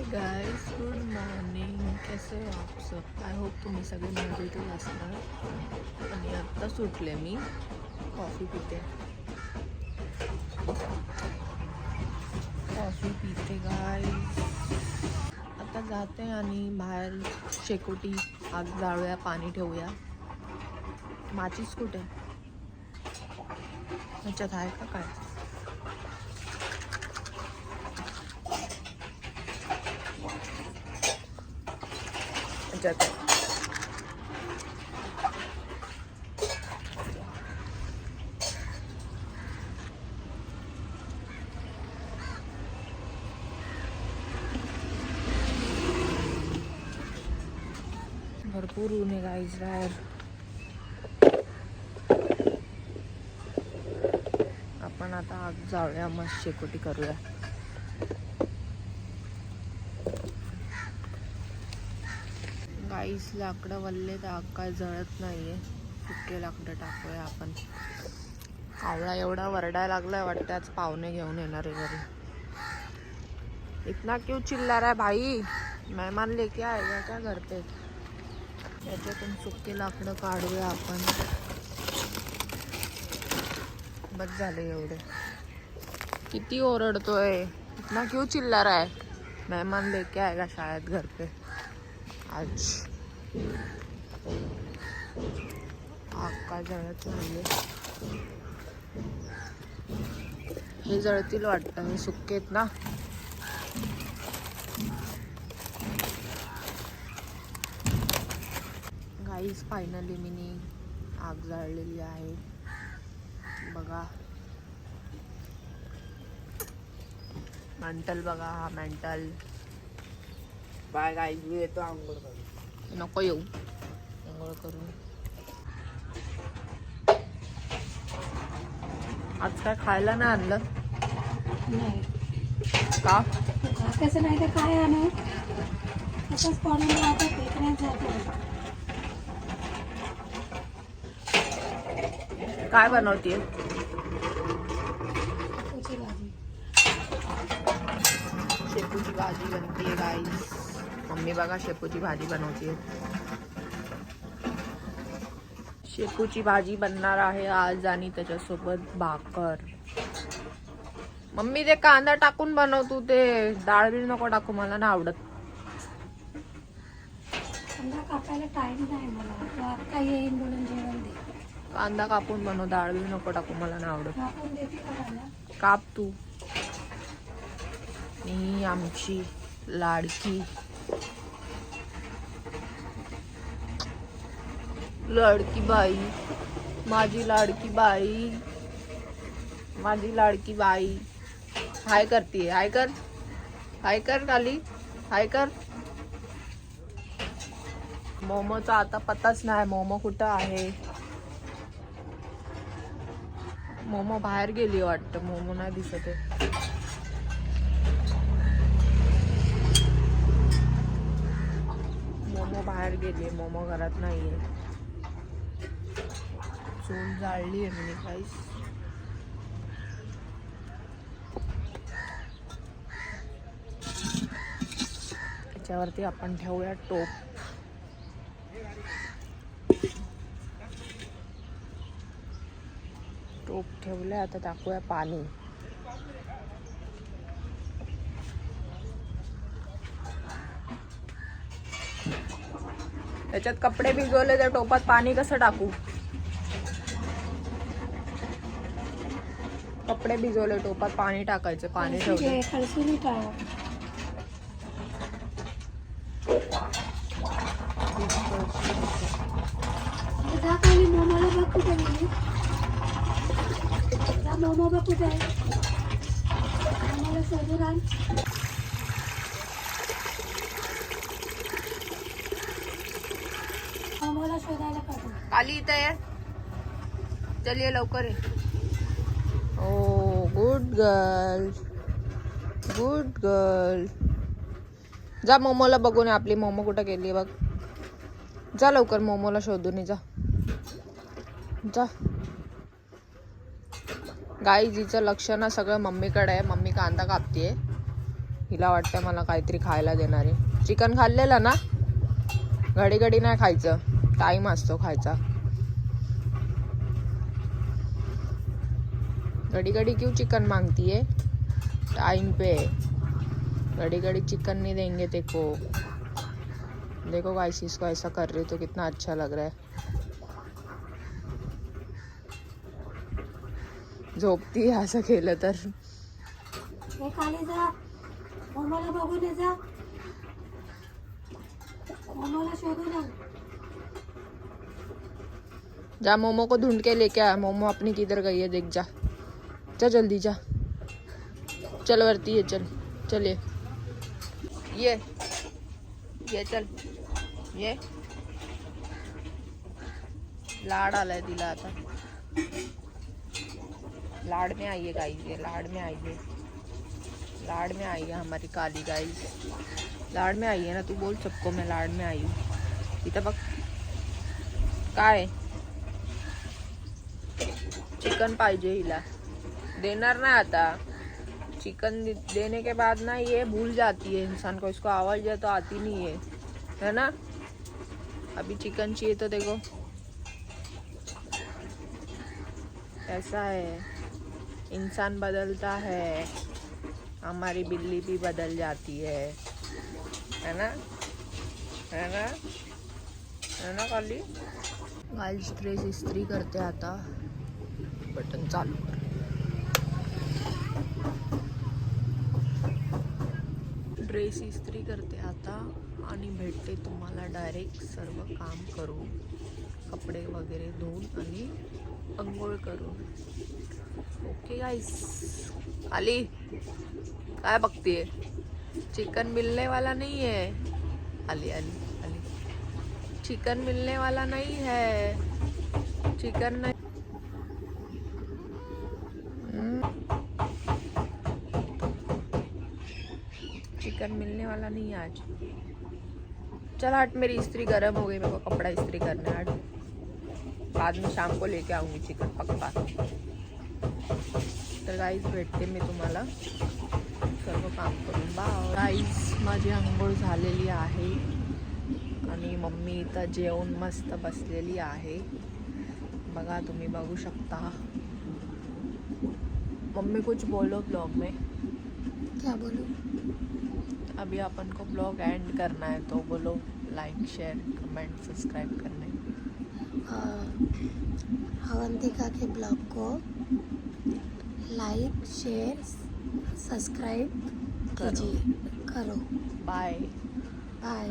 Hi guys, good morning. कैसे हो आप सब? आय होप तुम्ही सगळे मजेतच असणार. आणि आत्ता सुटले मी. कॉफी पिते. गाइस. आता जाते आणि बाहेर शेकोटी आग जाळूया, पाणी ठेवूया. माचीस कुठे? ह्याच्यात आहे का काय? ह्याच्यात आहे. भरपूर ऊन आहे गाईज बाहेर. आपण आता आग जाळूया, मस्त शेकोटी करूया. गाईस लाकडं वल्ले तर आग काय जळत नाहीये. सुके लाकडं टाकूया आपण. कावळा एवढा वरडायला लागलाय, वाटतं आज पाहुणे घेऊन येणार आहे घरी. इतना क्यों चिल्ला रहा है भाई? मेहमान लेके आएगा क्या घर पे? याच्यातून सुके लाकडं काढूया आपण. बस झाले एवढे. किती ओरडतोय? इतना क्यों चिल्ला रहा है? मेहमान लेके आएगा शायद घर पे आज. आग काय जळत नाहीये. हे जळतील वाटतं, हे सुके आहेत ना. गाईस फायनली मी आग जाळलेली आहे बघा. मेंटल बघा, हा मेंटल. बाय गाईज, मी येतो आंघोळ करून. नको येऊ आंघोळ करून. आज काय खायला नाही आणलं? नाही का? कसं नाही तर काय आणू, तसंच पडून राहतं, पेकण्यात जातं. काय बनवतीये? शेपूची भाजी. शेपूची भाजी बनतीये गाईस. मम्मी बघा शेपूची भाजी बनवतीये. शेपूची भाजी बनणार आहे आज आणि त्याच्यासोबत भाकर. मम्मी ते कांदा टाकून बनव तू, ते डाळ बी नको टाकू, मला नाही आवडत. कांदा कापायला टाइम नाही मला, तो आत्ता येईन म्हणून जेवण दे. कांदा कापून बनव, डाळ बी नको टाकू, मला नाही आवडत. कापून देते का कांदा? काप तू. ही आमची लाडकी लाडकी बाई, माझी लाडकी बाई, माझी लाडकी बाई. हाय करतीये, हाय कर, हाय कर खाली, हाय कर. मोमोचा आता पताच नाही. मोमो कुठं आहे? मोमो बाहेर गेली वाटतं. मोमो नाही दिसत आहे. मोमो बाहेर गेली, मोमो घरात नाहीये. चूल जाळली आहे मी गाईस. त्याच्यावरती आपण ठेवूया टोप. टोप ठेवले, आता टाकूया पाणी. त्याच्यात कपडे भिजवले, त्या टोपात पाणी कसं टाकू? कपडे भिजवले, टोपात पाणी टाकायचं. पाणी ठेवलं. कळसून टाक. जा खाली, मोमोला बघ कुठे गेली. जा मोमो बघ कुठे आहे. मोमोला शोधून आण. मोमोला शोधायला पाठव. काली इथं आहे. चलिए लवकर आहे. ओ गुड गर्ल, गुड गर्ल. जा मोमोला बघून ये. आपली मोमो कुठं गेली बघ. जा लवकर मोमोला शोधून ये. जा जा. गाईजीचं लक्ष ना सगळं मम्मीकडे आहे. मम्मी कांदा कापतीये. हिला वाटतं मला काहीतरी खायला देणार आहे. चिकन खाल्लेलं ना, घडी घडी नाही खायचं, टाइम असतो खायचा. घड़ी घड़ी क्यों चिकन मांगती है? टाइम पे. घड़ी घड़ी चिकन नहीं देंगे तेको. देखो गाइस, इसको ऐसा कर रही तो कितना अच्छा लग रहा है. झोपती है असं केलं तर. हे खाली जा, मोमोला बघून ये जा, मोमोला शोधून आण. जा मोमो को ढूंढ के लेके आ. मोमो अपनी किधर गई है देख जा. जा जल्दी जा. चल वरती ये, चल चलिए. ये चल. ये लाड आलाय तिला आता. लाड में आई है गाइस, ये लाड में आई है. लाड में आई है हमारी काली गाइस. लाड में आई है ना. तू बोल सबको मैं लाड में आई हूँ. इथं बघ काय चिकन पाहिजे हिला. देणार ना आता. चिकन देने के बाद ना ये भूल जाती है इंसान को. इसको आवाज तो आती नहीं है ना. अभी चिकन चाहिए तो देखो ऐसा है. इंसान बदलता है, हमारी बिल्ली भी बदल जाती है ना, है ना, है ना काली. गाइस ड्रेस इस्त्री करते आता. बटन चालू कर. ड्रेस इस्त्री करते आता आणि भेटते तुम्हाला डायरेक्ट सर्व काम करून, कपडे वगैरे धुवून आणि अंघोळ करून. Okay guys. आली काय बघतीये? चिकन मिलने वाला नहीं है. आली आली आली. चिकन मिलने वाला नहीं है. चिकन नहीं. चिकन मिलने वाला नहीं है आज. चल हट, मेरी इस्त्री गर्म हो गई, मेरे को कपड़ा इस्त्री करना है. बाद में शाम को लेके आऊंगी चिकन पक्का. तर गाईज भेटते मी तुम्हाला सर्व काम करून. Bye guys. माझी आंघोळ झालेली आहे आणि मम्मी इथं जेवून मस्त बसलेली आहे. बघा तुम्ही बघू शकता. मम्मी कुछ बोलो ब्लॉग में. क्या बोलूं? अभी अपन को ब्लॉग एंड करना है तो बोलो. लाइक शेयर कमेंट सब्सक्राइब करना है. अवंतिका के ब्लॉग को लाइक शेयर सब्सक्राइब कीजिए. करो. बाय. बाय.